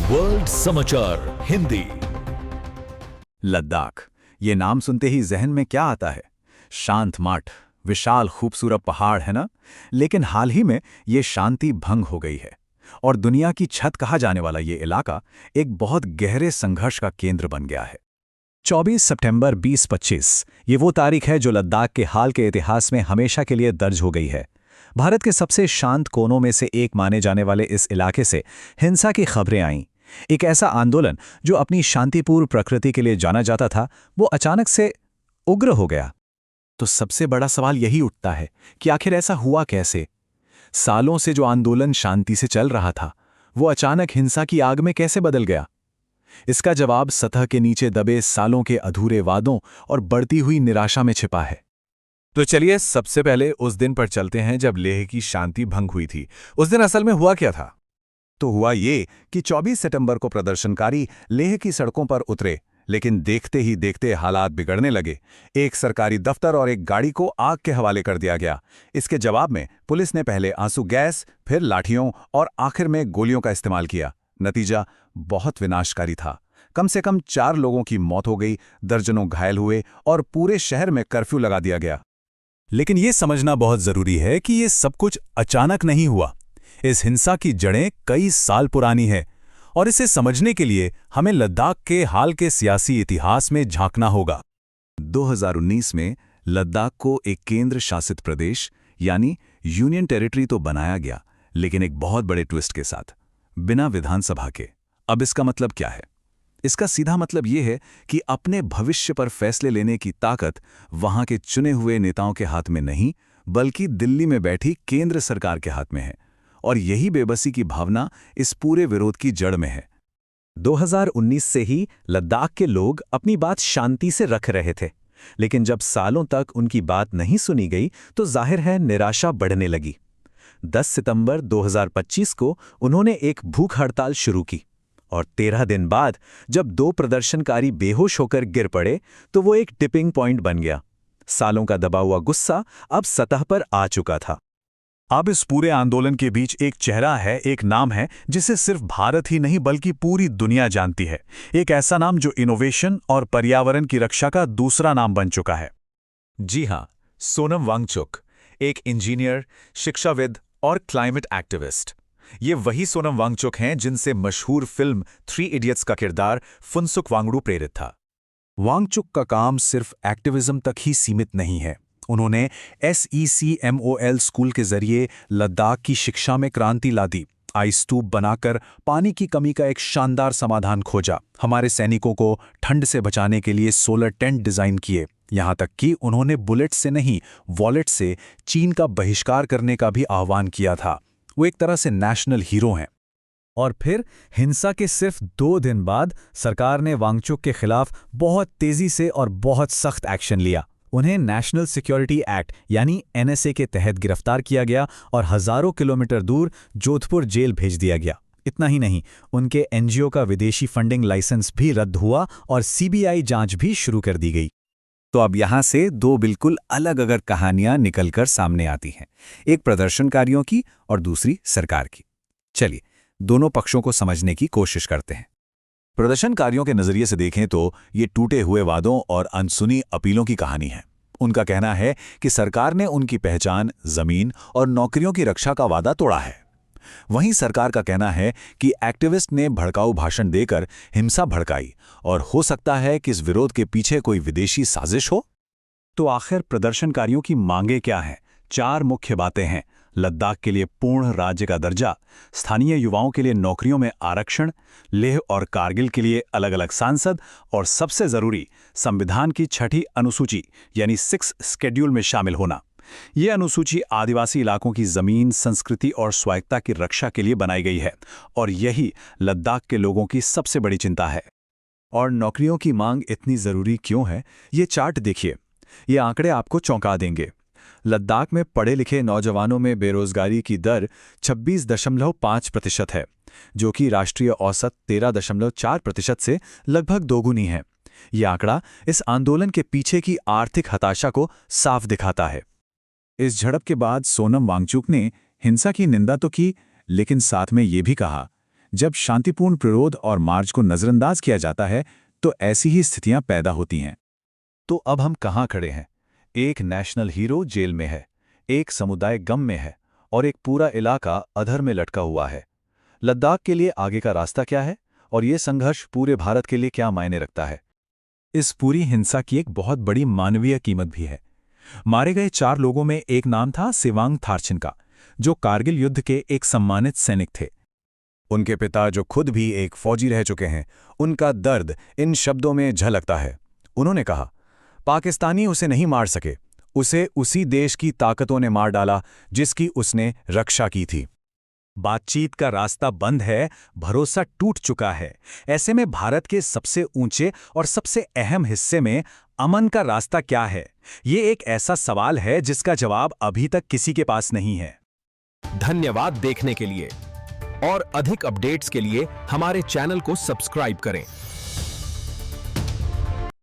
World समाचार हिंदी। लद्दाख, ये नाम सुनते ही जहन में क्या आता है? शांत मठ, विशाल खूबसूरत पहाड़, है ना? लेकिन हाल ही में ये शांति भंग हो गई है और दुनिया की छत कहा जाने वाला ये इलाका एक बहुत गहरे संघर्ष का केंद्र बन गया है। 24 सितंबर 2025 ये वो तारीख है जो लद्दाख के हाल के इतिहास में हमेशा के लिए दर्ज हो गई है। भारत के सबसे शांत कोनों में से एक माने जाने वाले इस इलाके से हिंसा की खबरें आईं। एक ऐसा आंदोलन जो अपनी शांतिपूर्ण प्रकृति के लिए जाना जाता था, वो अचानक से उग्र हो गया। तो सबसे बड़ा सवाल यही उठता है कि आखिर ऐसा हुआ कैसे? सालों से जो आंदोलन शांति से चल रहा था, वो अचानक हिंसा की आग में कैसे बदल गया? इसका जवाब सतह के नीचे दबे सालों के अधूरे वादों और बढ़ती हुई निराशा में छिपा है। तो चलिए सबसे पहले उस दिन पर चलते हैं जब लेह की शांति भंग हुई थी। उस दिन असल में हुआ क्या था? तो हुआ ये कि 24 सितंबर को प्रदर्शनकारी लेह की सड़कों पर उतरे, लेकिन देखते ही देखते हालात बिगड़ने लगे। एक सरकारी दफ्तर और एक गाड़ी को आग के हवाले कर दिया गया। इसके जवाब में पुलिस ने पहले आंसू गैस, फिर लाठियों और आखिर में गोलियों का इस्तेमाल किया। नतीजा बहुत विनाशकारी था। कम से कम 4 लोगों की मौत हो गई, दर्जनों घायल हुए और पूरे शहर में कर्फ्यू लगा दिया गया। लेकिन ये समझना बहुत जरूरी है कि ये सब कुछ अचानक नहीं हुआ। इस हिंसा की जड़ें कई साल पुरानी है और इसे समझने के लिए हमें लद्दाख के हाल के सियासी इतिहास में झांकना होगा। 2019 में लद्दाख को एक केंद्र शासित प्रदेश यानी यूनियन टेरिटरी तो बनाया गया, लेकिन एक बहुत बड़े ट्विस्ट के साथ, बिना विधानसभा के। अब इसका मतलब क्या है? इसका सीधा मतलब यह है कि अपने भविष्य पर फैसले लेने की ताकत वहां के चुने हुए नेताओं के हाथ में नहीं, बल्कि दिल्ली में बैठी केंद्र सरकार के हाथ में है। और यही बेबसी की भावना इस पूरे विरोध की जड़ में है। 2019 से ही लद्दाख के लोग अपनी बात शांति से रख रहे थे, लेकिन जब सालों तक उनकी बात नहीं सुनी गई तो जाहिर है निराशा बढ़ने लगी। 10 सितंबर 2025 को उन्होंने एक भूख हड़ताल शुरू की और 13 दिन बाद जब 2 प्रदर्शनकारी बेहोश होकर गिर पड़े तो वो एक टिपिंग पॉइंट बन गया। सालों का दबा हुआ गुस्सा अब सतह पर आ चुका था। अब इस पूरे आंदोलन के बीच एक चेहरा है, एक नाम है जिसे सिर्फ भारत ही नहीं बल्कि पूरी दुनिया जानती है। एक ऐसा नाम जो इनोवेशन और पर्यावरण की रक्षा का दूसरा नाम बन चुका है। जी हां, सोनम वांगचुक, एक इंजीनियर, शिक्षाविद और क्लाइमेट एक्टिविस्ट। ये वही सोनम वांगचुक हैं जिनसे मशहूर फिल्म 3 इडियट्स का किरदार फुनसुक वांगडू प्रेरित था। वांगचुक का काम सिर्फ एक्टिविज्म तक ही सीमित नहीं है। उन्होंने SECMOL स्कूल के जरिए लद्दाख की शिक्षा में क्रांति ला दी। आइस स्तूप बनाकर पानी की कमी का एक शानदार समाधान खोजा। हमारे सैनिकों को ठंड से बचाने के लिए सोलर टेंट डिजाइन किए। यहां तक कि उन्होंने बुलेट से नहीं, वॉलेट से चीन का बहिष्कार करने का भी आह्वान किया था। वो एक तरह से नेशनल हीरो हैं। और फिर हिंसा के सिर्फ 2 दिन बाद सरकार ने वांगचुक के खिलाफ बहुत तेजी से और बहुत सख्त एक्शन लिया। उन्हें नेशनल सिक्योरिटी एक्ट यानी NSA के तहत गिरफ्तार किया गया और हजारों किलोमीटर दूर जोधपुर जेल भेज दिया गया। इतना ही नहीं, उनके NGO का विदेशी फंडिंग लाइसेंस भी रद्द हुआ और CBI जांच भी शुरू कर दी गई। तो अब यहां से 2 बिल्कुल अलग अलग कहानियां निकलकर सामने आती हैं, एक प्रदर्शनकारियों की और दूसरी सरकार की। चलिए दोनों पक्षों को समझने की कोशिश करते हैं। प्रदर्शनकारियों के नजरिए से देखें तो ये टूटे हुए वादों और अनसुनी अपीलों की कहानी है। उनका कहना है कि सरकार ने उनकी पहचान, जमीन और नौकरियों की रक्षा का वादा तोड़ा है। वहीं सरकार का कहना है कि एक्टिविस्ट ने भड़काऊ भाषण देकर हिंसा भड़काई और हो सकता है कि इस विरोध के पीछे कोई विदेशी साजिश हो। तो आखिर प्रदर्शनकारियों की मांगें क्या हैं? 4 मुख्य बातें हैं। लद्दाख के लिए पूर्ण राज्य का दर्जा, स्थानीय युवाओं के लिए नौकरियों में आरक्षण, लेह और कारगिल के लिए अलग अलग सांसद और सबसे जरूरी संविधान की 6ठी अनुसूची यानी 6th शेड्यूल में शामिल होना। ये अनुसूची आदिवासी इलाकों की जमीन, संस्कृति और स्वायत्तता की रक्षा के लिए बनाई गई है और यही लद्दाख के लोगों की सबसे बड़ी चिंता है। और नौकरियों की मांग इतनी जरूरी क्यों है, ये चार्ट देखिए। ये आंकड़े आपको चौंका देंगे। लद्दाख में पढ़े लिखे नौजवानों में बेरोजगारी की दर 26.5% है, जो कि राष्ट्रीय औसत 13.4% से लगभग दोगुनी है। यह आंकड़ा इस आंदोलन के पीछे की आर्थिक हताशा को साफ दिखाता है। इस झड़प के बाद सोनम वांगचुक ने हिंसा की निंदा तो की, लेकिन साथ में ये भी कहा, जब शांतिपूर्ण प्रतिरोध और मार्च को नजरअंदाज किया जाता है तो ऐसी ही स्थितियां पैदा होती हैं। तो अब हम कहाँ खड़े हैं? एक नेशनल हीरो जेल में है, एक समुदाय गम में है और एक पूरा इलाका अधर में लटका हुआ है। लद्दाख के लिए आगे का रास्ता क्या है और ये संघर्ष पूरे भारत के लिए क्या मायने रखता है? इस पूरी हिंसा की एक बहुत बड़ी मानवीय कीमत भी है। मारे गए 4 लोगों में एक नाम था सेवांग थारचिन का, जो कारगिल युद्ध के एक सम्मानित सैनिक थे। उनके पिता, जो खुद भी एक फौजी रह चुके हैं, उनका दर्द इन शब्दों में झलकता है। उन्होंने कहा, पाकिस्तानी उसे नहीं मार सके, उसे उसी देश की ताकतों ने मार डाला जिसकी उसने रक्षा की थी। बातचीत का रास्ता बंद है, भरोसा टूट चुका है। ऐसे में भारत के सबसे ऊंचे और सबसे अहम हिस्से में अमन का रास्ता क्या है? ये एक ऐसा सवाल है जिसका जवाब अभी तक किसी के पास नहीं है। धन्यवाद देखने के लिए और अधिक अपडेट्स के लिए हमारे चैनल को सब्सक्राइब करें।